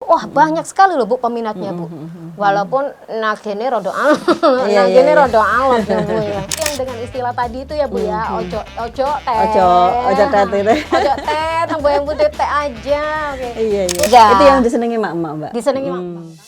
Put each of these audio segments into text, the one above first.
Wah, banyak sekali loh Bu peminatnya Bu. Walaupun nagene rodo alot ya Bu ya. Yang dengan istilah tadi itu ya Bu ya, ojo tet itu. Ojo tet, yang putih teh aja. Oke. Iya. Ya. Itu yang disenangi mak-mak, Mbak. Disenangi mak-mak.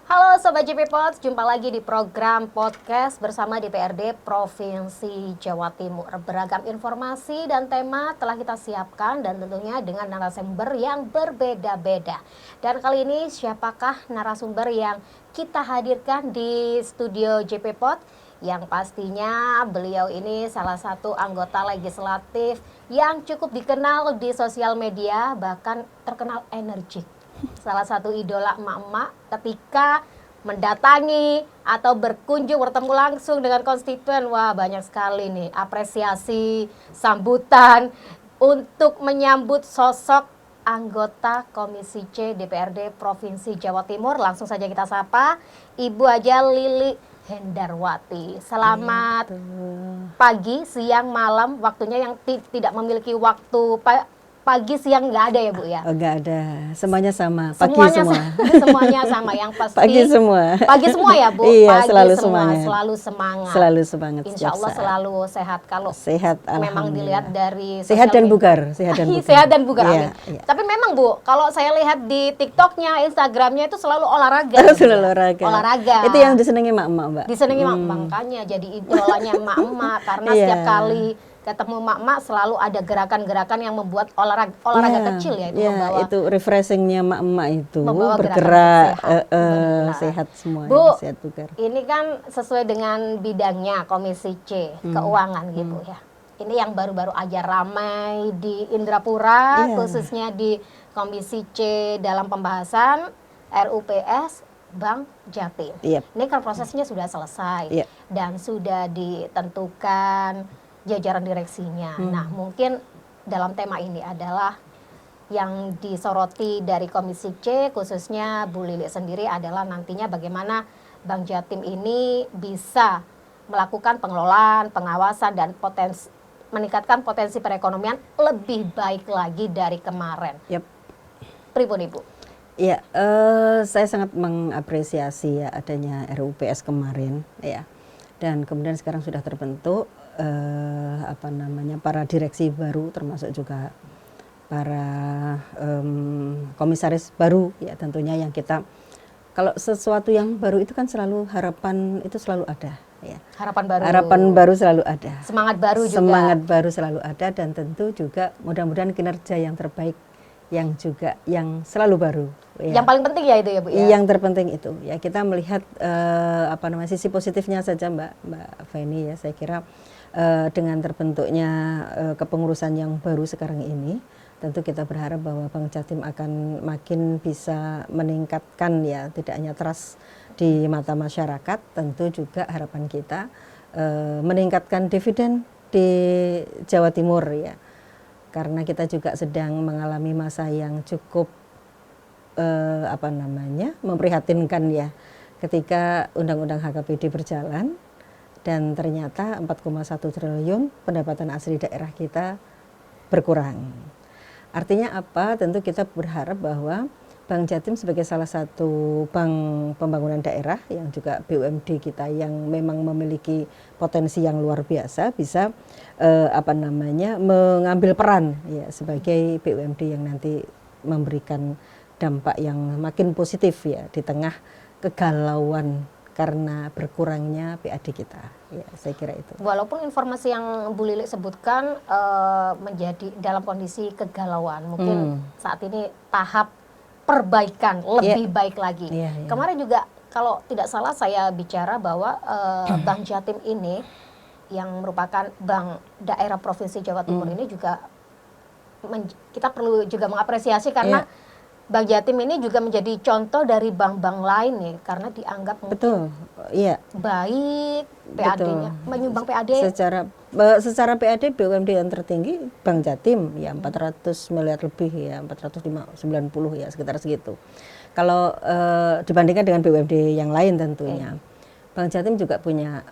Halo Sobat JP Pod, jumpa lagi di program podcast bersama DPRD Provinsi Jawa Timur. Beragam informasi dan tema telah kita siapkan dan tentunya dengan narasumber yang berbeda-beda. Dan kali ini siapakah narasumber yang kita hadirkan di studio JP Pod? Yang pastinya beliau ini salah satu anggota legislatif yang cukup dikenal di sosial media, bahkan terkenal energik. Salah satu idola emak-emak ketika mendatangi atau berkunjung bertemu langsung dengan konstituen. Wah, banyak sekali nih apresiasi, sambutan untuk menyambut sosok anggota Komisi C DPRD Provinsi Jawa Timur. Langsung saja kita sapa Ibu Haja Lili Hendarwati. Selamat pagi, siang, malam, waktunya yang tidak memiliki waktu pagi, siang nggak ada ya Bu ya? Oh, nggak ada, semuanya sama, pagi Semuanya semua. semuanya sama, yang pasti Pagi semua. Pagi semua ya Bu? Iya, Pagi selalu semua, semangat. selalu semangat. Selalu semangat. Insya Allah selalu sehat. Kalau sehat, memang dilihat dari sehat dan media. bugar, sehat dan bugar. Sehat dan bugar, iya, amin. Iya. Tapi memang Bu, kalau saya lihat di TikToknya, Instagramnya itu selalu olahraga. Selalu olahraga. Itu yang disenangi mak-mak, Mbak. Disenangi makanya jadi idolanya mak-mak karena setiap kali ketemu mak-mak selalu ada gerakan-gerakan yang membuat olahraga kecil ya itu membawa, itu refreshingnya mak-mak itu bergerak sehat semuanya, Bu, sehat bugar. Ini kan sesuai dengan bidangnya Komisi C keuangan gitu ya. Ini yang baru-baru aja ramai di Indrapura, khususnya di Komisi C dalam pembahasan RUPS Bank Jatim. Ini kan prosesnya sudah selesai dan sudah ditentukan jajaran direksinya. Nah, mungkin dalam tema ini adalah yang disoroti dari Komisi C, khususnya Bu Lili sendiri adalah nantinya bagaimana Bank Jatim ini bisa melakukan pengelolaan, pengawasan, dan meningkatkan potensi perekonomian lebih baik lagi dari kemarin. Pripun Ibu? Iya, saya sangat mengapresiasi ya adanya RUPS kemarin ya. Dan kemudian sekarang sudah terbentuk para direksi baru, termasuk juga para komisaris baru ya, tentunya yang kita, kalau sesuatu yang baru itu kan selalu harapan itu selalu ada ya. Harapan baru selalu ada. Semangat baru selalu ada, dan tentu juga mudah-mudahan kinerja yang terbaik yang selalu baru. Ya. Yang paling penting ya itu ya Bu ya. Yang terpenting itu ya, kita melihat sisi positifnya saja Mbak Feni ya. Saya kira dengan terbentuknya kepengurusan yang baru sekarang ini, tentu kita berharap bahwa Bank Jatim akan makin bisa meningkatkan ya, tidak hanya trust di mata masyarakat, tentu juga harapan kita meningkatkan dividen di Jawa Timur ya. Karena kita juga sedang mengalami masa yang cukup memprihatinkan ya, ketika Undang-Undang HKPD berjalan dan ternyata 4,1 triliun pendapatan asli daerah kita berkurang. Artinya apa? Tentu kita berharap bahwa Bank Jatim sebagai salah satu bank pembangunan daerah yang juga BUMD kita yang memang memiliki potensi yang luar biasa, bisa mengambil peran ya sebagai BUMD yang nanti memberikan dampak yang makin positif ya di tengah kegalauan karena berkurangnya PAD kita. Ya, saya kira itu. Walaupun informasi yang Bu Lili sebutkan menjadi dalam kondisi kegalauan, mungkin saat ini tahap perbaikan lebih baik lagi. Kemarin juga kalau tidak salah saya bicara bahwa Bank Jatim ini yang merupakan bank daerah Provinsi Jawa Timur ini juga kita perlu juga mengapresiasi karena Bank Jatim ini juga menjadi contoh dari bank-bank lain nih, karena dianggap mungkin baik PAD-nya, menyumbang PAD. Secara PAD BUMD yang tertinggi Bank Jatim ya 400 miliar lebih ya, 490 ya, sekitar segitu. Kalau dibandingkan dengan BUMD yang lain tentunya. Bank Jatim juga punya,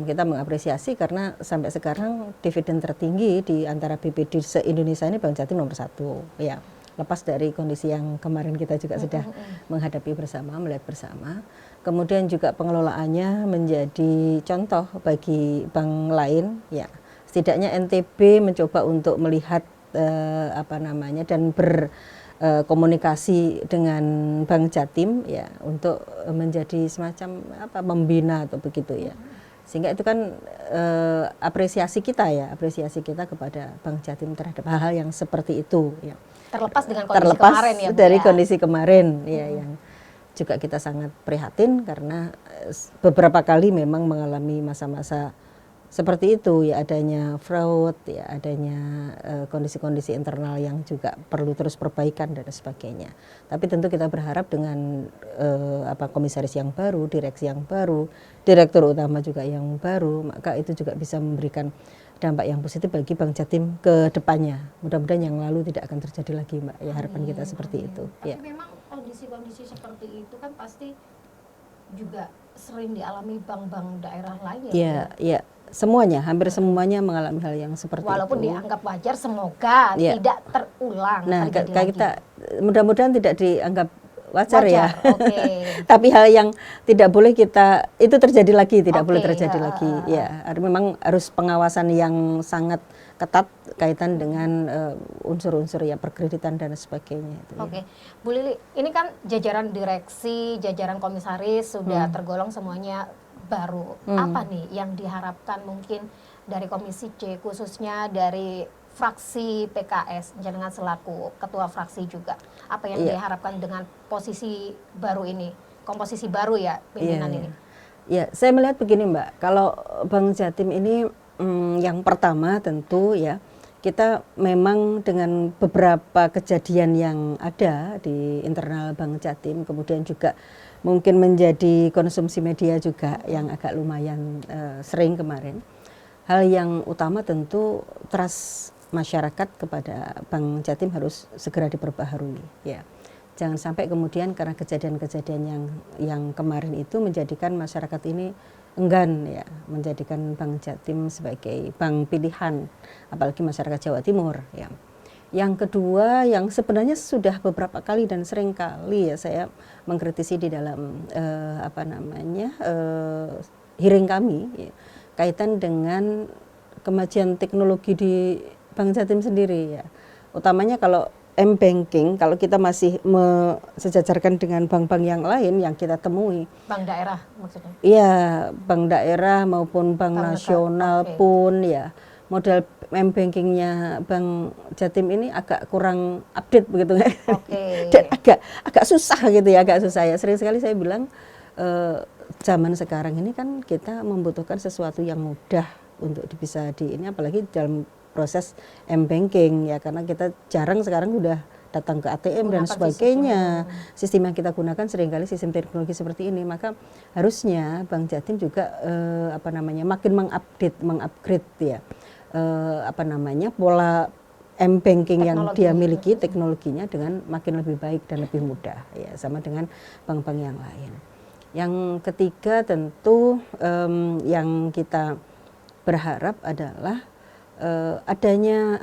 kita mengapresiasi karena sampai sekarang dividen tertinggi di antara BPD se-Indonesia ini Bank Jatim nomor 1 ya. Lepas dari kondisi yang kemarin kita juga sudah menghadapi bersama, melihat bersama. Kemudian juga pengelolaannya menjadi contoh bagi bank lain ya. Setidaknya NTB mencoba untuk melihat dan berkomunikasi dengan Bank Jatim ya untuk menjadi semacam membina atau begitu ya. Sehingga itu kan apresiasi kita kepada Bank Jatim terhadap hal-hal yang seperti itu ya. Terlepas dengan kondisi kemarin ya Bu, dari ya? kondisi kemarin ya yang juga kita sangat prihatin karena beberapa kali memang mengalami masa-masa seperti itu ya, adanya fraud ya, adanya kondisi-kondisi internal yang juga perlu terus perbaikan dan sebagainya. Tapi tentu kita berharap dengan komisaris yang baru, direksi yang baru, direktur utama juga yang baru, maka itu juga bisa memberikan dampak yang positif bagi Bank Jatim ke depannya. Mudah-mudahan yang lalu tidak akan terjadi lagi, Mbak. Ya harapan kita seperti itu. Tapi memang kondisi-kondisi seperti itu kan pasti juga sering dialami bank-bank daerah lain ya. Iya. Semuanya, hampir semuanya mengalami hal yang seperti walaupun itu. Dianggap wajar, semoga tidak terulang. Nah, lagi. Kita mudah-mudahan tidak dianggap wajar ya. Okay. Tapi hal yang tidak boleh itu terjadi lagi, tidak boleh terjadi lagi. Ya, memang harus pengawasan yang sangat ketat kaitan dengan unsur-unsur ya perkreditan dan sebagainya. Oke, Bu Lili, ini kan jajaran direksi, jajaran komisaris sudah tergolong semuanya baru. Apa nih yang diharapkan mungkin dari Komisi C, khususnya dari fraksi PKS dengan selaku ketua fraksi juga, apa yang diharapkan dengan posisi baru ini, komposisi baru ya pimpinan ini? Ya, saya melihat begini Mbak, kalau Bank Jatim ini yang pertama tentu ya kita memang dengan beberapa kejadian yang ada di internal Bank Jatim, kemudian juga mungkin menjadi konsumsi media juga yang agak lumayan sering kemarin. Hal yang utama tentu trust masyarakat kepada Bank Jatim harus segera diperbaharui ya. Jangan sampai kemudian karena kejadian-kejadian yang kemarin itu menjadikan masyarakat ini enggan ya menjadikan Bank Jatim sebagai bank pilihan, apalagi masyarakat Jawa Timur ya. Yang kedua yang sebenarnya sudah beberapa kali dan sering kali ya saya mengkritisi di dalam hearing kami ya, kaitan dengan kemajuan teknologi di Bank Jatim sendiri ya. Utamanya kalau M-Banking, kalau kita masih sejajarkan dengan bank-bank yang lain yang kita temui. Bank daerah maksudnya? Iya, bank daerah maupun bank nasional pun ya. Model M-Bankingnya Bank Jatim ini agak kurang update begitu kan. Dan agak susah gitu ya, agak susah ya. Sering sekali saya bilang zaman sekarang ini kan kita membutuhkan sesuatu yang mudah untuk bisa ini apalagi dalam proses M-Banking ya, karena kita jarang sekarang udah datang ke ATM dan sebagainya. Sistem yang kita gunakan seringkali sistem teknologi seperti ini, maka harusnya Bank Jatim juga makin mengupgrade ya pola M-Banking yang dia miliki, teknologinya dengan makin lebih baik dan lebih mudah ya, sama dengan bank-bank yang lain. Yang ketiga tentu yang kita berharap adalah adanya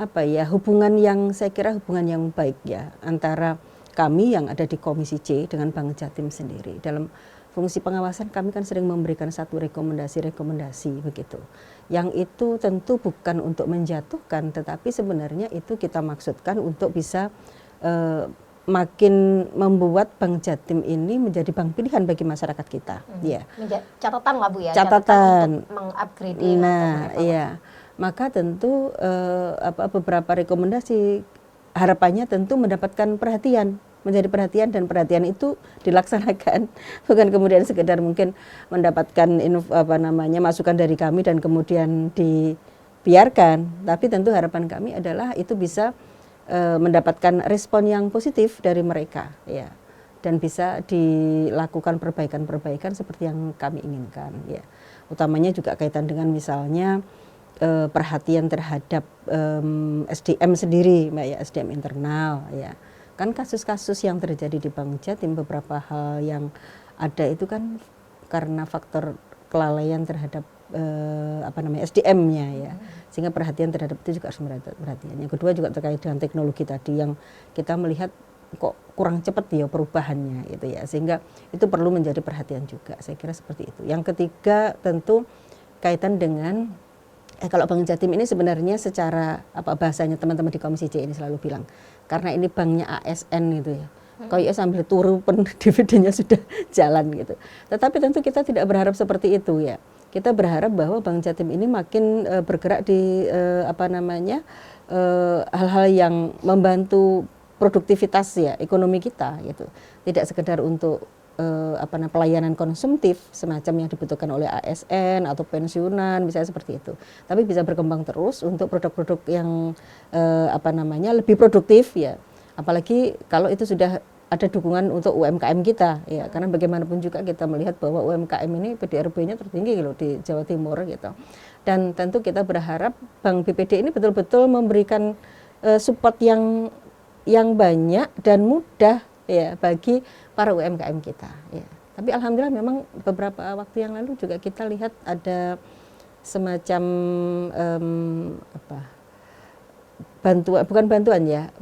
hubungan yang saya kira hubungan yang baik ya antara kami yang ada di Komisi C dengan Bank Jatim sendiri. Dalam fungsi pengawasan kami kan sering memberikan satu rekomendasi begitu. Yang itu tentu bukan untuk menjatuhkan, tetapi sebenarnya itu kita maksudkan untuk bisa makin membuat Bank Jatim ini menjadi bank pilihan bagi masyarakat kita. Ya. Catatan lah Bu ya. Catatan untuk mengupgrade. Nah, iya. Maka tentu beberapa rekomendasi harapannya tentu mendapatkan perhatian, menjadi perhatian, dan perhatian itu dilaksanakan, bukan kemudian sekedar mungkin mendapatkan masukan dari kami dan kemudian dibiarkan, tapi tentu harapan kami adalah itu bisa mendapatkan respon yang positif dari mereka ya, dan bisa dilakukan perbaikan-perbaikan seperti yang kami inginkan ya. Utamanya juga kaitan dengan misalnya perhatian terhadap SDM sendiri, Mbak ya, SDM internal ya. Kan kasus-kasus yang terjadi di Bank Jatim, beberapa hal yang ada itu kan karena faktor kelalaian terhadap SDM-nya ya. Sehingga perhatian terhadap itu juga harus perhatian. Yang kedua juga terkait dengan teknologi tadi yang kita melihat kok kurang cepat ya perubahannya gitu ya. Sehingga itu perlu menjadi perhatian juga. Saya kira seperti itu. Yang ketiga tentu kaitan dengan kalau Bank Jatim ini sebenarnya secara bahasanya teman-teman di Komisi C ini selalu bilang karena ini banknya ASN gitu ya. Kayak sambil turu pun dividennya sudah jalan gitu. Tetapi tentu kita tidak berharap seperti itu ya. Kita berharap bahwa Bank Jatim ini makin bergerak di hal-hal yang membantu produktivitas ya ekonomi kita gitu. Tidak sekedar untuk pelayanan konsumtif semacam yang dibutuhkan oleh ASN atau pensiunan misalnya seperti itu. Tapi bisa berkembang terus untuk produk-produk yang lebih produktif ya. Apalagi kalau itu sudah ada dukungan untuk UMKM kita ya, karena bagaimanapun juga kita melihat bahwa UMKM ini PDRB-nya tertinggi loh di Jawa Timur gitu. Dan tentu kita berharap Bank BPD ini betul-betul memberikan support yang banyak dan mudah ya bagi para UMKM kita ya. Tapi alhamdulillah memang beberapa waktu yang lalu juga kita lihat ada semacam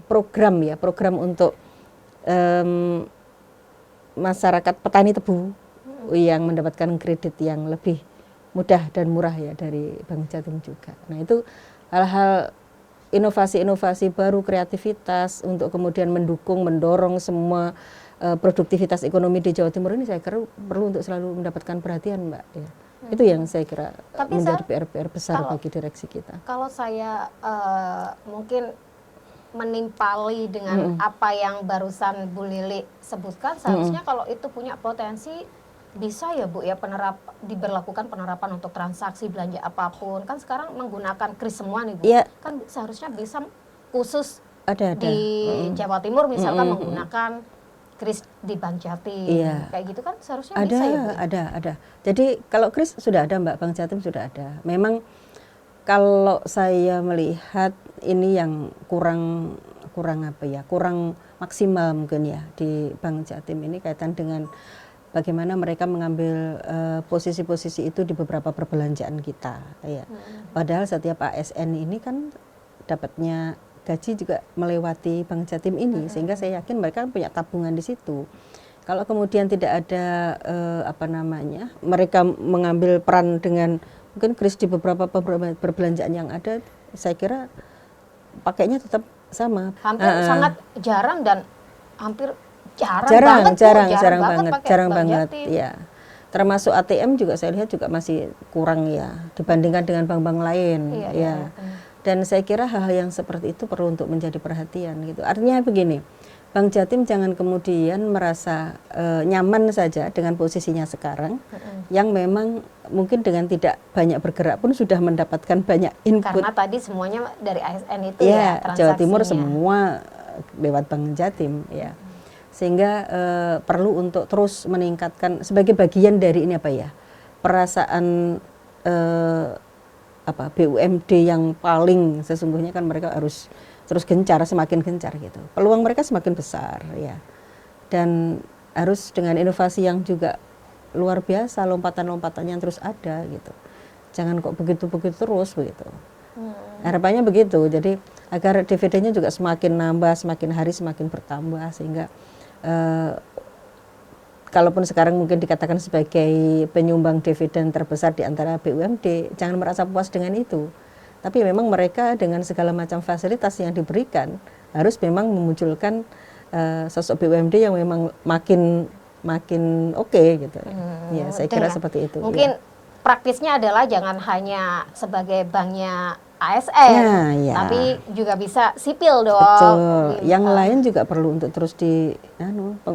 program untuk masyarakat petani tebu yang mendapatkan kredit yang lebih mudah dan murah ya dari Bank Jatim juga. Nah itu hal-hal inovasi-inovasi baru, kreativitas untuk kemudian mendorong semua produktivitas ekonomi di Jawa Timur ini saya kira perlu untuk selalu mendapatkan perhatian Mbak ya. Itu yang saya kira menjadi PR besar bagi direksi kita. Kalau saya mungkin menimpali dengan apa yang barusan Bu Lili sebutkan, seharusnya kalau itu punya potensi bisa ya Bu ya diberlakukan penerapan untuk transaksi belanja apapun. Kan sekarang menggunakan kris semua nih Bu. Ya. Kan seharusnya bisa khusus ada. Di Jawa Timur misalkan menggunakan kris di Bank Jatim. Iya. Kayak gitu kan seharusnya bisa ya Bu. Ada. Jadi kalau kris sudah ada Mbak, Bank Jatim sudah ada. Memang kalau saya melihat ini yang kurang maksimal mungkin ya di Bank Jatim ini kaitan dengan bagaimana mereka mengambil posisi-posisi itu di beberapa perbelanjaan kita ya. Padahal setiap ASN ini kan dapatnya gaji juga melewati Bank Jatim ini sehingga saya yakin mereka punya tabungan di situ. Kalau kemudian tidak ada mereka mengambil peran dengan mungkin kris di beberapa perbelanjaan yang ada, saya kira pakainya tetap sama. Hampir sangat jarang dan hampir jarang banget. Ya. Termasuk ATM juga saya lihat juga masih kurang ya dibandingkan dengan bank-bank lain. Iya. Dan saya kira hal-hal yang seperti itu perlu untuk menjadi perhatian gitu. Artinya begini. Bank Jatim jangan kemudian merasa nyaman saja dengan posisinya sekarang, yang memang mungkin dengan tidak banyak bergerak pun sudah mendapatkan banyak input. Karena tadi semuanya dari ASN itu ya transaksinya. Jawa Timur semua lewat Bank Jatim ya, sehingga perlu untuk terus meningkatkan sebagai bagian dari ini perasaan BUMD yang paling sesungguhnya kan mereka harus terus semakin gencar gitu. Peluang mereka semakin besar ya. Dan harus dengan inovasi yang juga luar biasa, lompatan-lompatan yang terus ada gitu. Jangan kok begitu-begitu terus begitu. Harapannya begitu. Jadi agar dividennya juga semakin nambah, semakin hari semakin bertambah sehingga kalaupun sekarang mungkin dikatakan sebagai penyumbang dividen terbesar di antara BUMD, jangan merasa puas dengan itu. Tapi memang mereka dengan segala macam fasilitas yang diberikan harus memang memunculkan sosok BUMD yang memang makin oke gitu. Ya, saya kira seperti itu. Mungkin praktisnya adalah jangan hanya sebagai banknya ASN, tapi juga bisa sipil dong. Betul. Yang lain juga perlu untuk terus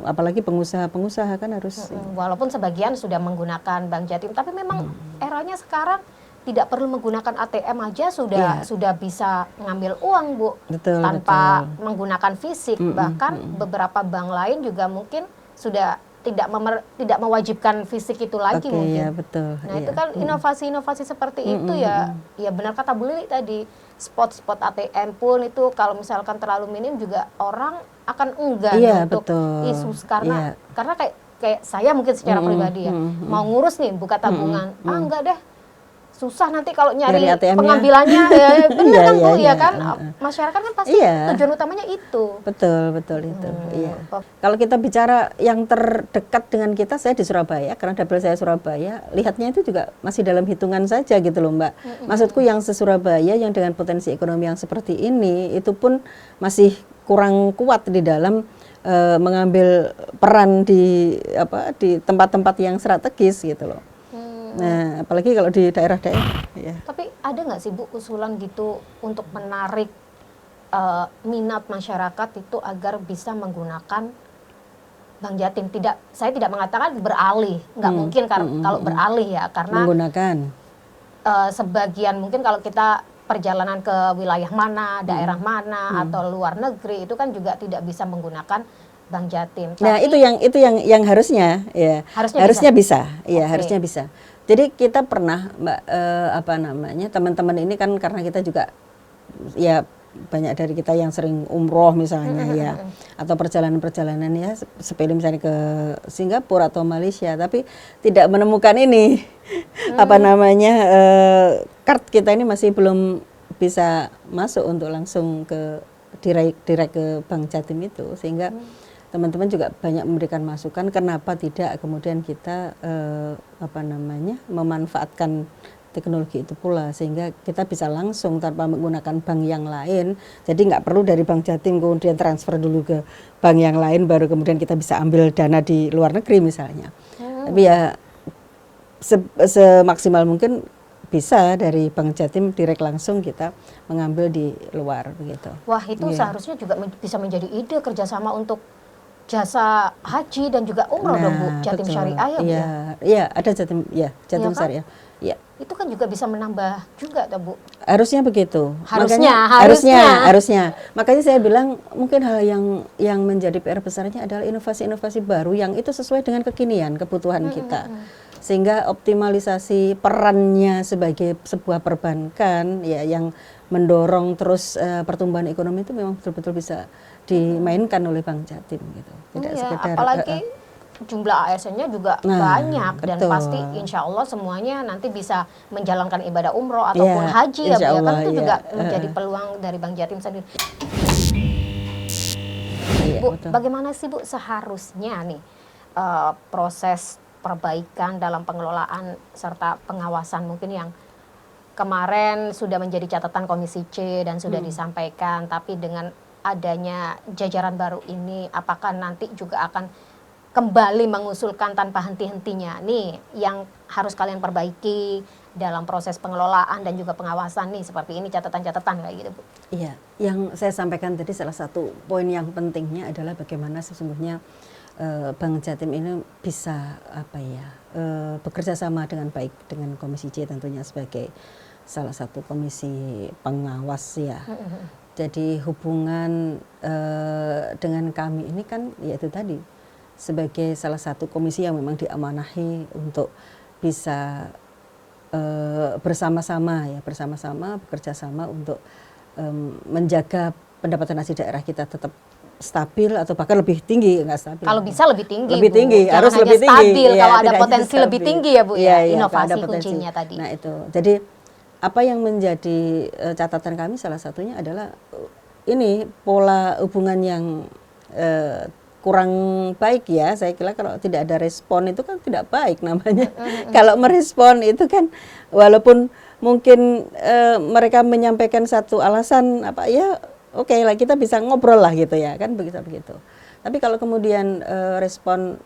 apalagi pengusaha kan harus. Walaupun sebagian sudah menggunakan Bank Jatim, tapi memang eranya sekarang tidak perlu menggunakan ATM aja sudah bisa ngambil uang Bu, tanpa menggunakan fisik. Bahkan beberapa bank lain juga mungkin sudah tidak mewajibkan fisik itu lagi mungkin. Iya, betul. Nah itu kan inovasi-inovasi seperti itu ya benar kata Bu Lili tadi, spot-spot ATM pun itu kalau misalkan terlalu minim juga orang akan enggan untuk isu karena kayak kayak saya mungkin secara pribadi ya, mau ngurus nih buka tabungan, enggak deh, susah nanti kalau nyari pengambilannya, bener kan Bu, ya kan, masyarakat kan pasti tujuan utamanya itu. Betul itu. Iya. Kalau kita bicara yang terdekat dengan kita, saya di Surabaya, karena dapil saya Surabaya, lihatnya itu juga masih dalam hitungan saja gitu loh Mbak. Maksudku yang se-Surabaya yang dengan potensi ekonomi yang seperti ini, itu pun masih kurang kuat di dalam mengambil peran di tempat-tempat yang strategis gitu loh. Nah, apalagi kalau di daerah-daerah. Ya. Tapi ada nggak sih Bu usulan gitu untuk menarik minat masyarakat itu agar bisa menggunakan Bank Jatim? Saya tidak mengatakan beralih, nggak mungkin kalau beralih ya, karena menggunakan sebagian mungkin kalau kita perjalanan ke wilayah mana, daerah mana atau luar negeri itu kan juga tidak bisa menggunakan Bank Jatim. Nah, itu yang harusnya ya. Harusnya bisa. Iya, harusnya bisa. Jadi kita pernah Mbak teman-teman ini kan karena kita juga ya banyak dari kita yang sering umroh misalnya ya, atau perjalanan-perjalanan ya sepele misalnya ke Singapura atau Malaysia, tapi tidak menemukan ini kart kita ini masih belum bisa masuk untuk langsung ke direct ke Bank Jatim itu, sehingga teman-teman juga banyak memberikan masukan kenapa tidak kemudian kita memanfaatkan teknologi itu pula, sehingga kita bisa langsung tanpa menggunakan bank yang lain. Jadi nggak perlu dari Bank Jatim kemudian transfer dulu ke bank yang lain baru kemudian kita bisa ambil dana di luar negeri misalnya. Tapi ya semaksimal mungkin bisa dari Bank Jatim direct langsung kita mengambil di luar begitu. Wah, itu seharusnya juga bisa menjadi ide kerjasama untuk jasa haji dan juga umroh dong Bu, Jatim Syariah ya. Iya, ada Jatim Jatim Syariah. Iya. Itu kan juga bisa menambah juga Bu. Harusnya begitu. Harusnya. Makanya saya bilang mungkin hal yang menjadi PR besarnya adalah inovasi-inovasi baru yang itu sesuai dengan kekinian, kebutuhan kita. Sehingga optimalisasi perannya sebagai sebuah perbankan ya yang mendorong terus pertumbuhan ekonomi itu memang betul-betul bisa dimainkan oleh Bank Jatim gitu. Tidak sekedar apalagi jumlah ASN-nya juga banyak dan pasti insya Allah semuanya nanti bisa menjalankan ibadah umroh ataupun haji ya Bu, ya kan itu juga menjadi peluang dari Bank Jatim sendiri. Bu, bagaimana sih Bu seharusnya nih proses perbaikan dalam pengelolaan serta pengawasan mungkin yang kemarin sudah menjadi catatan Komisi C dan sudah disampaikan, tapi dengan adanya jajaran baru ini apakah nanti juga akan kembali mengusulkan tanpa henti-hentinya nih yang harus kalian perbaiki dalam proses pengelolaan dan juga pengawasan nih seperti ini catatan-catatan kayak gitu Bu. Iya, yang saya sampaikan tadi salah satu poin yang pentingnya adalah bagaimana sesungguhnya Bank Jatim ini bisa bekerja sama dengan baik dengan Komisi C tentunya sebagai salah satu komisi pengawas ya. Jadi hubungan dengan kami ini kan yaitu tadi sebagai salah satu komisi yang memang diamanahi untuk bisa bersama-sama bekerja sama untuk menjaga pendapatan asli daerah kita tetap stabil atau bahkan lebih tinggi, enggak stabil. Kalau bisa lebih tinggi, lebih tinggi, Bu. harus Jangan lebih tinggi. Stabil, kalau ada potensi lebih tinggi ya Bu ya, inovasi kuncinya tadi. Nah itu, jadi apa yang menjadi catatan kami salah satunya adalah ini pola hubungan yang kurang baik ya. Saya kira kalau tidak ada respon itu kan tidak baik namanya. Kalau merespon itu kan walaupun mungkin mereka menyampaikan satu alasan oke lah kita bisa ngobrol lah gitu ya kan begitu. Tapi kalau kemudian respon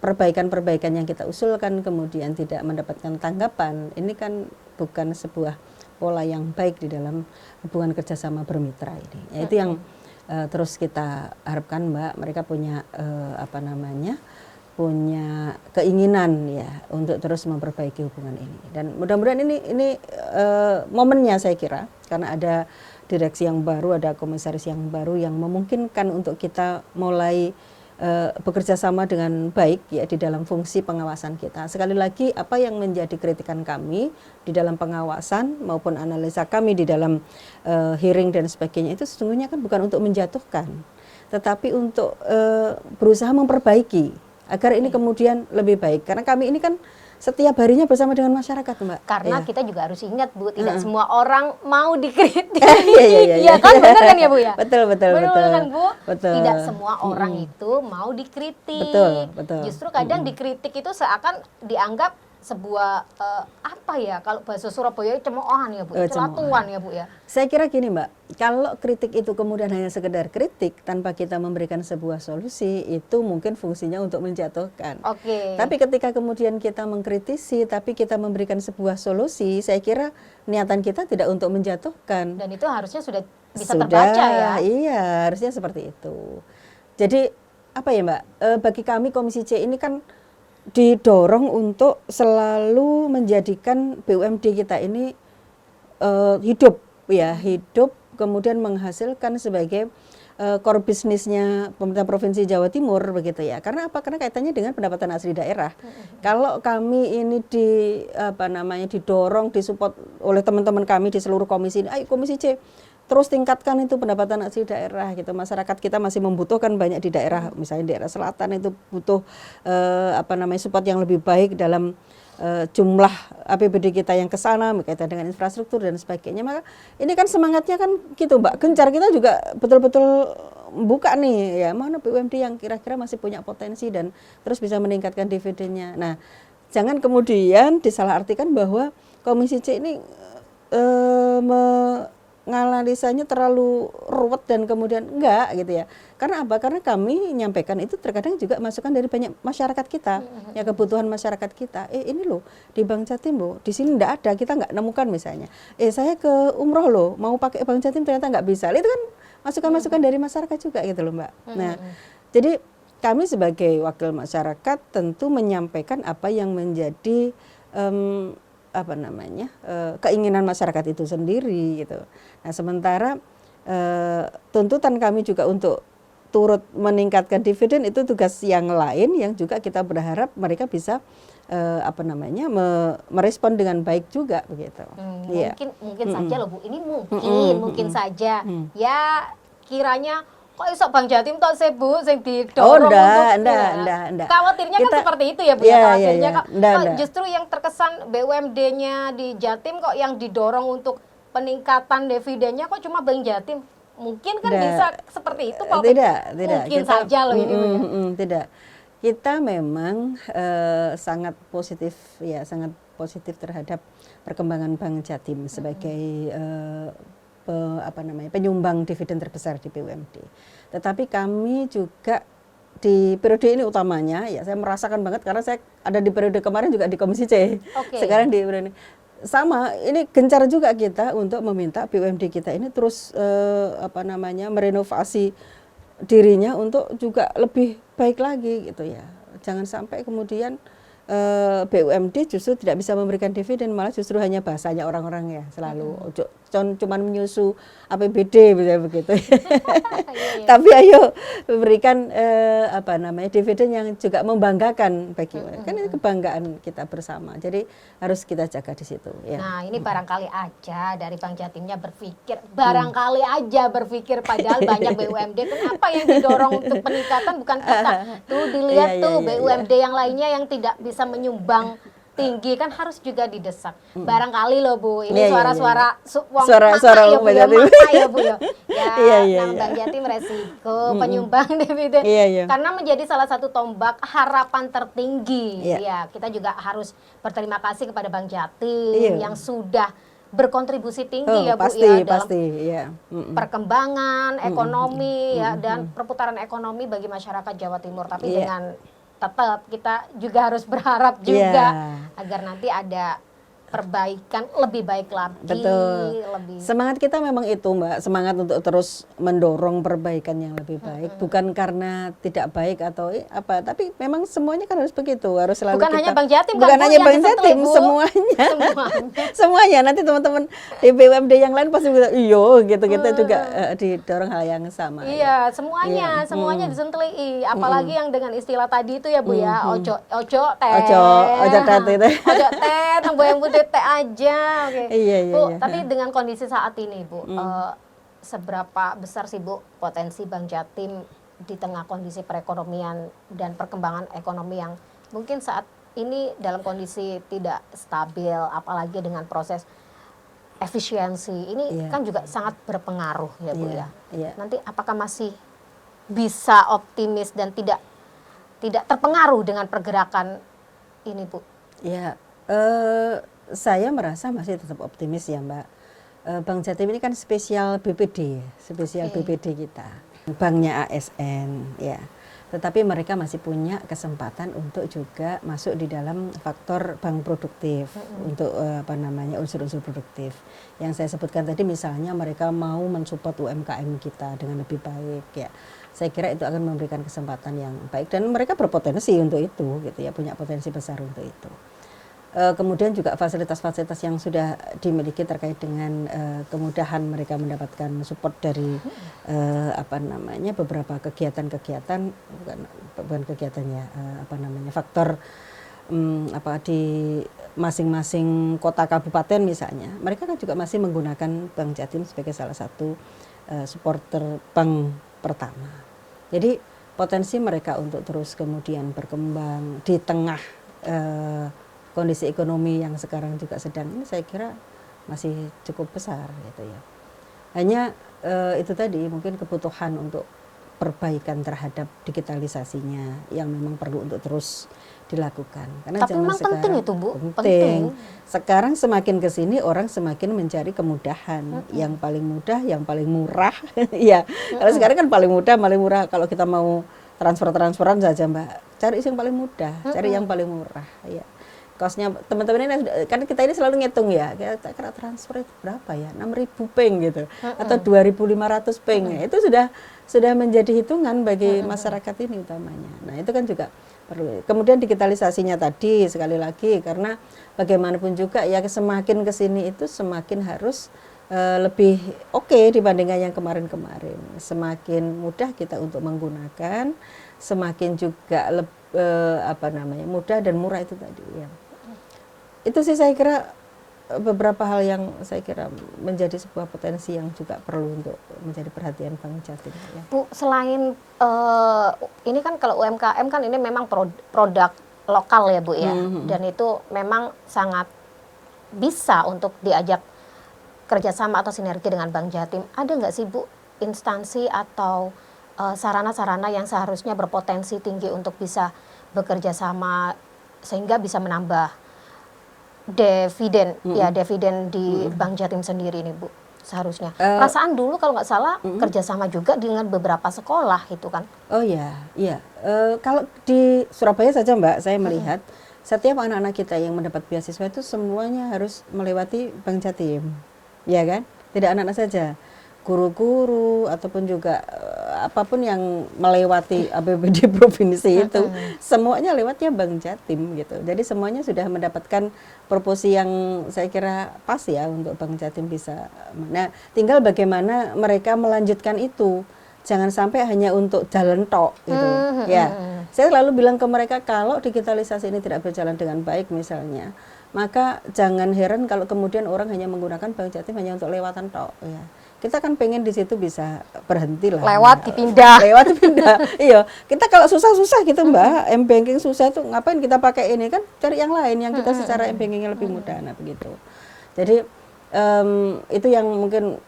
perbaikan-perbaikan yang kita usulkan kemudian tidak mendapatkan tanggapan, ini kan bukan sebuah pola yang baik di dalam hubungan kerjasama bermitra ini. Ya, itu yang terus kita harapkan Mbak, mereka punya punya keinginan ya untuk terus memperbaiki hubungan ini. Dan mudah-mudahan ini momennya saya kira, karena ada direksi yang baru, ada komisaris yang baru yang memungkinkan untuk kita mulai bekerja sama dengan baik ya di dalam fungsi pengawasan kita. Sekali lagi apa yang menjadi kritikan kami di dalam pengawasan maupun analisa kami di dalam hearing dan sebagainya itu sesungguhnya kan bukan untuk menjatuhkan, tetapi untuk berusaha memperbaiki agar ini kemudian lebih baik. Karena kami ini kan setiap harinya bersama dengan masyarakat, Mbak. Karena Ya. kita juga harus ingat, Bu, tidak semua orang mau dikritik. Iya. Kan, benar kan ya, Bu ya? Betul. Benar kan, Bu? Betul. Tidak semua orang itu mau dikritik. Betul. Justru kadang dikritik itu seakan dianggap sebuah apa ya, kalau bahasa Surabaya cemoohan ya, Bu, celatuan ya, Bu ya. Saya kira gini, Mbak, kalau kritik itu kemudian hanya sekedar kritik tanpa kita memberikan sebuah solusi, itu mungkin fungsinya untuk menjatuhkan. Oke. Tapi ketika kemudian kita mengkritisi tapi kita memberikan sebuah solusi, saya kira niatan kita tidak untuk menjatuhkan. Dan itu harusnya sudah bisa terbaca ya. Iya, harusnya seperti itu. Jadi apa ya, Mbak, bagi kami Komisi C ini kan didorong untuk selalu menjadikan BUMD kita ini hidup, kemudian menghasilkan sebagai core bisnisnya pemerintah Provinsi Jawa Timur begitu ya. Karena apa? Karena kaitannya dengan pendapatan asli daerah. Kalau kami ini didorong, disupport oleh teman-teman kami di seluruh komisi ini, ayo Komisi C terus tingkatkan itu pendapatan asli daerah gitu. Masyarakat kita masih membutuhkan banyak di daerah, misalnya daerah selatan itu butuh support yang lebih baik dalam jumlah APBD kita yang ke sana berkaitan dengan infrastruktur dan sebagainya. Maka ini kan semangatnya kan gitu, Mbak. Gencar kita juga betul-betul buka nih ya, mana BUMD yang kira-kira masih punya potensi dan terus bisa meningkatkan dividennya. Nah, jangan kemudian disalahartikan bahwa Komisi C ini menganalisanya terlalu ruwet dan kemudian enggak gitu ya. Karena apa? Karena kami menyampaikan itu terkadang juga masukan dari banyak masyarakat kita, ya kebutuhan masyarakat kita. Ini loh di Bank Jatim loh, di sini enggak ada, kita enggak nemukan misalnya. Saya ke umroh loh, mau pakai Bank Jatim ternyata enggak bisa. Itu kan masukan-masukan dari masyarakat juga gitu loh, Mbak. Nah, jadi kami sebagai wakil masyarakat tentu menyampaikan apa yang menjadi keinginan masyarakat itu sendiri gitu. Nah, sementara tuntutan kami juga untuk turut meningkatkan dividen itu tugas yang lain yang juga kita berharap mereka bisa merespon dengan baik juga begitu. Mungkin saja loh, Bu. Ini mungkin saja. Ya kiranya kok iso Bank Jatim tok sih, Bu, sing didorong enggak. Khawatirnya kan seperti itu ya, Bu. Khawatirnya kok justru yang terkesan BUMD-nya di Jatim kok yang didorong untuk peningkatan dividennya kok cuma Bank Jatim. Mungkin kan bisa seperti itu, Pak. Tidak. Mungkin saja loh ini. Tidak. Kita memang sangat positif terhadap perkembangan Bank Jatim sebagai penyumbang dividen terbesar di BUMD. Tetapi kami juga di periode ini utamanya, ya saya merasakan banget karena saya ada di periode kemarin juga di Komisi C. Sekarang di periode ini sama, ini gencar juga kita untuk meminta BUMD kita ini terus merenovasi dirinya untuk juga lebih baik lagi gitu ya. Jangan sampai kemudian BUMD justru tidak bisa memberikan dividen, malah justru hanya bahasanya orang-orang ya selalu cuman menyusu APBD begitu. Tapi ayo berikan dividen yang juga membanggakan bagi kan ini kebanggaan kita bersama. Jadi harus kita jaga di situ ya. Nah, ini barangkali aja dari Bank Jatimnya berpikir padahal banyak BUMD, kenapa yang didorong untuk peningkatan bukan kita. Tuh dilihat BUMD yang lainnya yang tidak bisa menyumbang tinggi kan harus juga didesak. Barangkali loh, Bu, ini suara-suara suara Bu ya. Bank Jatim resiko penyumbang dividen. Karena menjadi salah satu tombak harapan tertinggi. Ya, kita juga harus berterima kasih kepada Bank Jatim yang sudah berkontribusi tinggi dalam perkembangan ekonomi dan perputaran ekonomi bagi masyarakat Jawa Timur. Tapi dengan tetap kita juga harus berharap juga agar nanti ada perbaikan lebih baik lagi. Betul. Semangat kita memang itu, Mbak, semangat untuk terus mendorong perbaikan yang lebih baik, bukan karena tidak baik atau apa, tapi memang semuanya kan harus begitu, harus selalu bukan hanya Bank Jatim, bukan hanya Bank Jatim, semuanya. Nanti teman-teman di BUMD yang lain pasti bilang, gitu kita juga didorong hal yang sama. Iya, semuanya disenteli, apalagi yang dengan istilah tadi itu ya, Bu ya, ojo teh yang teh aja, Bu. Tapi dengan kondisi saat ini, Bu, seberapa besar sih, Bu, potensi Bank Jatim di tengah kondisi perekonomian dan perkembangan ekonomi yang mungkin saat ini dalam kondisi tidak stabil, apalagi dengan proses efisiensi ini kan juga sangat berpengaruh ya Bu ya. Nanti apakah masih bisa optimis dan tidak terpengaruh dengan pergerakan ini Bu? Ya, saya merasa masih tetap optimis ya Mbak. Bank Jatim ini kan spesial BPD, BPD kita. Banknya ASN ya. Tetapi mereka masih punya kesempatan untuk juga masuk di dalam faktor bank produktif untuk unsur-unsur produktif. Yang saya sebutkan tadi misalnya mereka mau mensupport UMKM kita dengan lebih baik ya. Saya kira itu akan memberikan kesempatan yang baik dan mereka berpotensi untuk itu gitu ya, punya potensi besar untuk itu. Kemudian juga fasilitas-fasilitas yang sudah dimiliki terkait dengan kemudahan mereka mendapatkan support dari beberapa kegiatan-kegiatan bukan kegiatannya faktor di masing-masing kota kabupaten misalnya mereka kan juga masih menggunakan Bank Jatim sebagai salah satu supporter bank pertama. Jadi potensi mereka untuk terus kemudian berkembang di tengah kondisi ekonomi yang sekarang juga sedang ini saya kira masih cukup besar gitu ya. Hanya itu tadi mungkin kebutuhan untuk perbaikan terhadap digitalisasinya yang memang perlu untuk terus dilakukan. Karena tapi memang penting itu Bu. Penting. Sekarang semakin ke sini orang semakin mencari kemudahan yang paling mudah, yang paling murah. Ya, kalau sekarang kan paling murah kalau kita mau transferan saja Mbak. Cari yang paling mudah, cari yang paling murah. Ya. Kosnya teman-teman ini kan kita ini selalu ngitung ya, kira transfer itu berapa ya, 6.000 peng gitu atau 2.500 peng. Itu sudah menjadi hitungan bagi masyarakat ini utamanya. Nah, itu kan juga perlu. Kemudian digitalisasinya tadi sekali lagi karena bagaimanapun juga ya semakin ke sini itu semakin harus lebih oke dibandingkan yang kemarin-kemarin. Semakin mudah kita untuk menggunakan, semakin juga mudah dan murah itu tadi ya. Itu sih saya kira beberapa hal yang saya kira menjadi sebuah potensi yang juga perlu untuk menjadi perhatian Bank Jatim ya. Bu, selain ini kan kalau UMKM kan ini memang produk lokal ya Bu ya, dan itu memang sangat bisa untuk diajak kerjasama atau sinergi dengan Bank Jatim. Ada nggak sih Bu instansi atau sarana-sarana yang seharusnya berpotensi tinggi untuk bisa bekerja sama sehingga bisa menambah dividen di Bank Jatim sendiri nih Bu seharusnya. Perasaan dulu kalau nggak salah kerjasama juga dengan beberapa sekolah itu kan. Oh iya. Kalau di Surabaya saja Mbak saya melihat setiap anak-anak kita yang mendapat beasiswa itu semuanya harus melewati Bank Jatim, ya kan? Tidak anak-anak saja, guru-guru ataupun juga apapun yang melewati APBD provinsi itu semuanya lewatnya Bank Jatim gitu. Jadi semuanya sudah mendapatkan proporsi yang saya kira pas ya untuk Bank Jatim bisa. Nah, tinggal bagaimana mereka melanjutkan itu. Jangan sampai hanya untuk jalan tok gitu. Ya. Saya selalu bilang ke mereka kalau digitalisasi ini tidak berjalan dengan baik misalnya, maka jangan heran kalau kemudian orang hanya menggunakan Bank Jatim hanya untuk lewatan tok ya. Kita kan pengen di situ bisa berhenti lah. Lewat dipindah. Iya, kita kalau susah-susah gitu Mbak, M-banking susah itu ngapain kita pakai ini kan cari yang lain yang kita secara M-bankingnya lebih mudah begitu. Jadi itu yang mungkin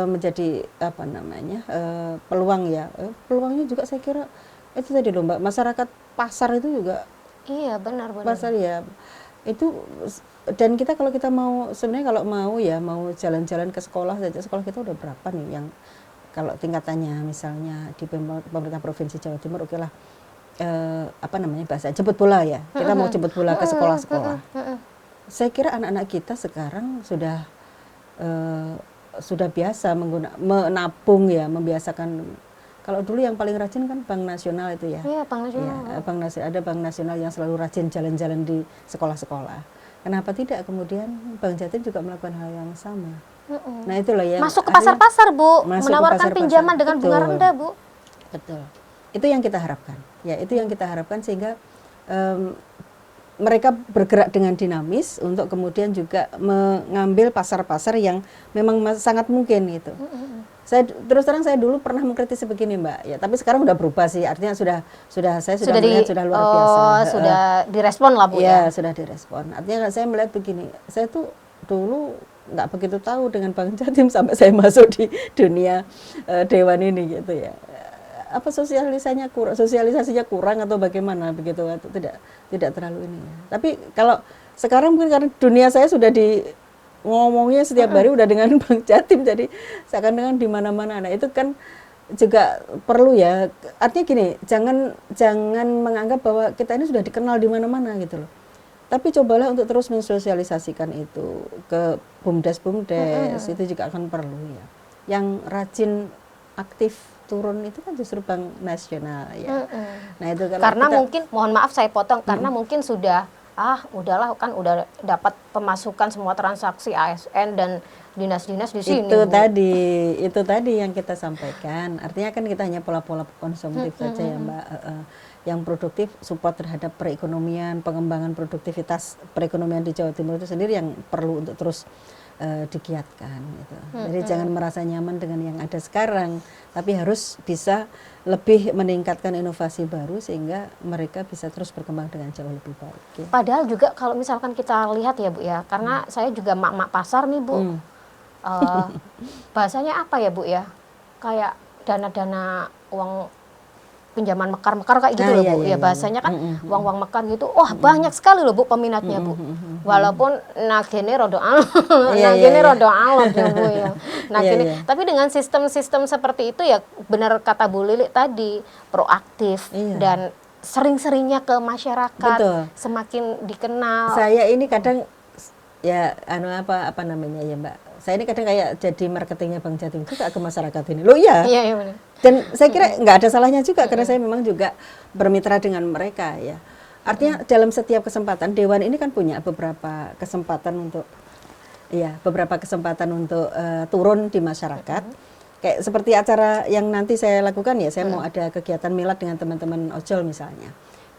menjadi peluang ya. Peluangnya juga saya kira itu tadi loh Mbak, masyarakat pasar itu juga. Iya, benar. Pasar ya. Itu dan kita kalau kita mau sebenarnya kalau mau jalan-jalan ke sekolah saja, sekolah kita udah berapa nih yang kalau tingkatannya misalnya di pemerintah provinsi Jawa Timur oke lah bahasa jemput bola ya, kita mau jemput bola ke sekolah-sekolah. Saya kira anak-anak kita sekarang sudah biasa menabung ya, membiasakan. Kalau dulu yang paling rajin kan Bank Nasional itu ya. Iya, Bank Nasional. Ya, ada Bank Nasional yang selalu rajin jalan-jalan di sekolah-sekolah. Kenapa tidak kemudian Bank Jatim juga melakukan hal yang sama? Nah itulah yang masuk ke pasar-pasar Bu, menawarkan pinjaman dengan bunga rendah Bu. Betul. Itu yang kita harapkan. Ya, itu yang kita harapkan sehingga mereka bergerak dengan dinamis untuk kemudian juga mengambil pasar-pasar yang memang sangat mungkin gitu. Terus terang saya dulu pernah mengkritisi begini Mbak, ya tapi sekarang udah berubah sih, artinya saya sudah melihat sudah luar biasa. Sudah direspon lah Bu ya. Sudah direspon. Artinya saya melihat begini, saya tuh dulu nggak begitu tahu dengan Bank Jatim sampai saya masuk di dunia Dewan ini gitu ya. Apa sosialisasinya kurang atau bagaimana begitu, atau tidak terlalu ini ya. Tapi kalau sekarang mungkin karena dunia saya sudah ngomongnya setiap hari udah dengan Bank Jatim, jadi seakan-akan di mana-mana. Nah itu kan juga perlu ya, artinya gini, jangan menganggap bahwa kita ini sudah dikenal di mana-mana gitu loh. Tapi cobalah untuk terus mensosialisasikan itu ke BUMDes itu juga akan perlu ya. Yang rajin aktif turun itu kan justru Bank Nasional ya. Nah itu karena mungkin, mohon maaf saya potong, karena mungkin sudah udahlah kan udah dapat pemasukan semua transaksi ASN dan dinas-dinas di sini. Itu tadi yang kita sampaikan. Artinya kan kita hanya pola-pola konsumtif saja ya Mbak. Yang produktif, support terhadap perekonomian, pengembangan produktivitas perekonomian di Jawa Timur itu sendiri yang perlu untuk terus digiatkan gitu. Jadi jangan merasa nyaman dengan yang ada sekarang, tapi harus bisa lebih meningkatkan inovasi baru sehingga mereka bisa terus berkembang dengan jauh lebih baik. Ya. Padahal juga kalau misalkan kita lihat ya Bu ya, karena saya juga mak-mak pasar nih Bu. Bahasanya apa ya Bu ya? Kayak dana-dana uang pinjaman mekar-mekar kayak gitu loh Bu. Ya bahasanya kan uang-uang mekar gitu. Wah, banyak sekali loh Bu peminatnya Bu. Walaupun nagene rodo alot. Nagene rodo alot ya Bu ya. Tapi dengan sistem-sistem seperti itu ya benar kata Bu Lili tadi, proaktif dan sering-seringnya ke masyarakat. Betul. Semakin dikenal. Saya ini kadang ya apa namanya ya Mbak. Saya ini kadang kayak jadi marketingnya Bank Jatim juga ke masyarakat ini. Loh iya. Iya benar. Dan saya kira nggak ada salahnya juga karena saya memang juga bermitra dengan mereka ya. Artinya dalam setiap kesempatan Dewan ini kan punya beberapa kesempatan untuk turun di masyarakat. Kayak seperti acara yang nanti saya lakukan ya, saya mau ada kegiatan milad dengan teman-teman ojol misalnya.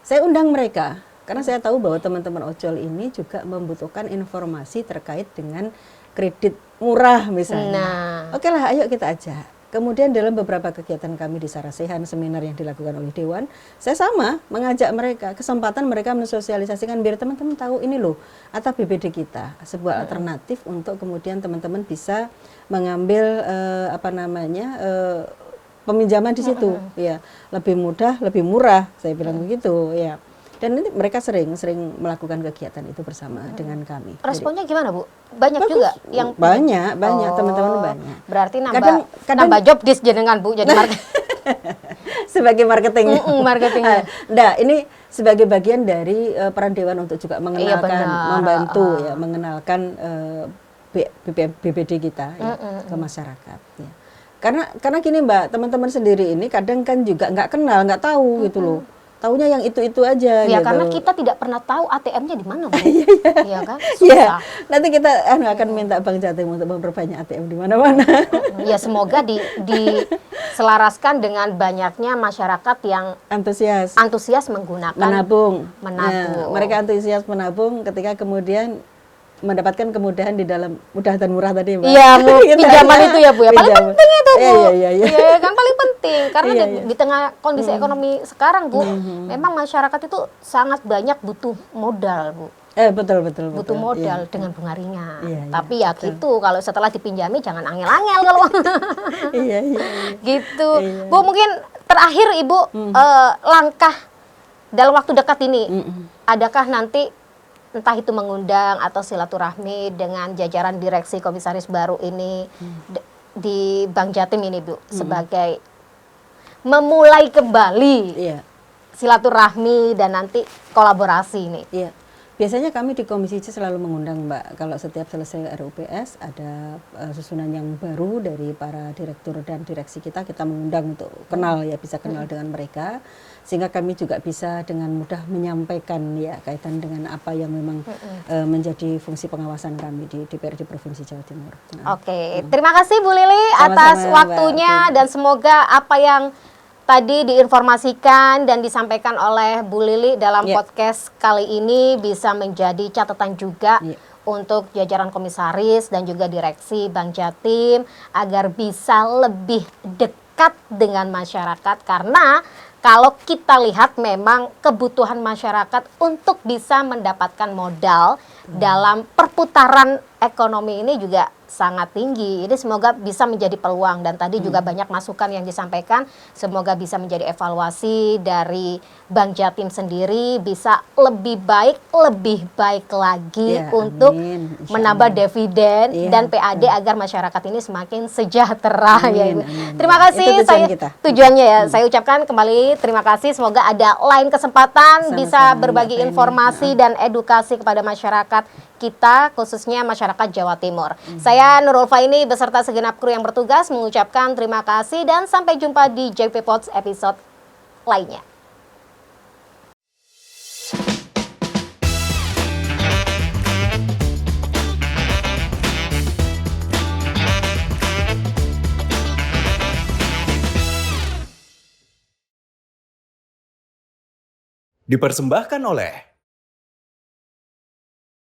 Saya undang mereka karena saya tahu bahwa teman-teman ojol ini juga membutuhkan informasi terkait dengan kredit murah misalnya. Oke lah, ayo kita ajak. Kemudian dalam beberapa kegiatan kami di Sarasehan, seminar yang dilakukan oleh Dewan, saya sama mengajak mereka, kesempatan mereka mensosialisasikan biar teman-teman tahu ini loh, atau BPD kita, sebuah alternatif untuk kemudian teman-teman bisa mengambil peminjaman di situ, ya lebih mudah, lebih murah, saya bilang begitu, ya. Dan ini mereka sering melakukan kegiatan itu bersama dengan kami. Responnya gimana Bu? Banyak bagus, juga yang banyak teman-teman banyak. Berarti nambah job desk jenengan Bu jadi sebagai marketing. Marketing. Nah, ini sebagai bagian dari peran Dewan untuk juga mengenalkan, membantu ya, mengenalkan BPD kita ya, ke masyarakat. Ya. Karena gini Mbak, teman-teman sendiri ini kadang kan juga nggak kenal, nggak tahu gitu loh. Taunya yang itu aja ya, gitu. Karena kita tidak pernah tahu ATM-nya di mana, Bu. Iya kan? Susah. Ya, nanti kita akan minta Bank Jatim untuk memperbanyak ATM di mana-mana. Ya semoga diselaraskan dengan banyaknya masyarakat yang antusias menggunakan menabung. Ya, mereka antusias menabung ketika kemudian mendapatkan kemudahan di dalam mudah dan murah tadi Mbak. Iya, pinjaman itu ya Bu ya. Paling penting itu Bu. Iya, kan paling penting karena di tengah kondisi ekonomi sekarang Bu, memang masyarakat itu sangat banyak butuh modal Bu. Betul. Butuh modal dengan bunga ringan. Tapi ya betul. Gitu, kalau setelah dipinjami jangan angel-angel kalau. Iya. Gitu. Bu, mungkin terakhir Ibu langkah dalam waktu dekat ini, adakah nanti entah itu mengundang atau silaturahmi dengan jajaran direksi komisaris baru ini di Bank Jatim ini Bu, sebagai memulai kembali silaturahmi dan nanti kolaborasi ini? Iya. Biasanya kami di Komisi C selalu mengundang Mbak, kalau setiap selesai RUPS ada susunan yang baru dari para direktur dan direksi kita mengundang untuk kenal ya, bisa kenal dengan mereka, sehingga kami juga bisa dengan mudah menyampaikan ya kaitan dengan apa yang memang menjadi fungsi pengawasan kami di DPRD Provinsi Jawa Timur. Oke, terima kasih Bu Lili atas waktunya dan semoga apa yang tadi diinformasikan dan disampaikan oleh Bu Lili dalam podcast kali ini bisa menjadi catatan juga untuk jajaran komisaris dan juga direksi Bank Jatim agar bisa lebih dekat dengan masyarakat, karena kalau kita lihat memang kebutuhan masyarakat untuk bisa mendapatkan modal dalam perputaran ekonomi ini juga sangat tinggi. Ini semoga bisa menjadi peluang, dan tadi juga banyak masukan yang disampaikan, semoga bisa menjadi evaluasi dari Bank Jatim sendiri, bisa lebih baik lagi Ya, untuk amin. Insya menambah Allah. dividen Iya, dan PAD agar masyarakat ini semakin sejahtera ya Amin, Ibu. amin. Terima kasih. Itu tujuan kita. Tujuannya ya, saya ucapkan kembali terima kasih. Semoga ada lain kesempatan Sama-sama, bisa berbagi Mbak Feni. informasi dan edukasi kepada masyarakat kita, khususnya masyarakat Jawa Timur. Saya Nurul Faini beserta segenap kru yang bertugas mengucapkan terima kasih dan sampai jumpa di JP Pods episode lainnya. Dipersembahkan oleh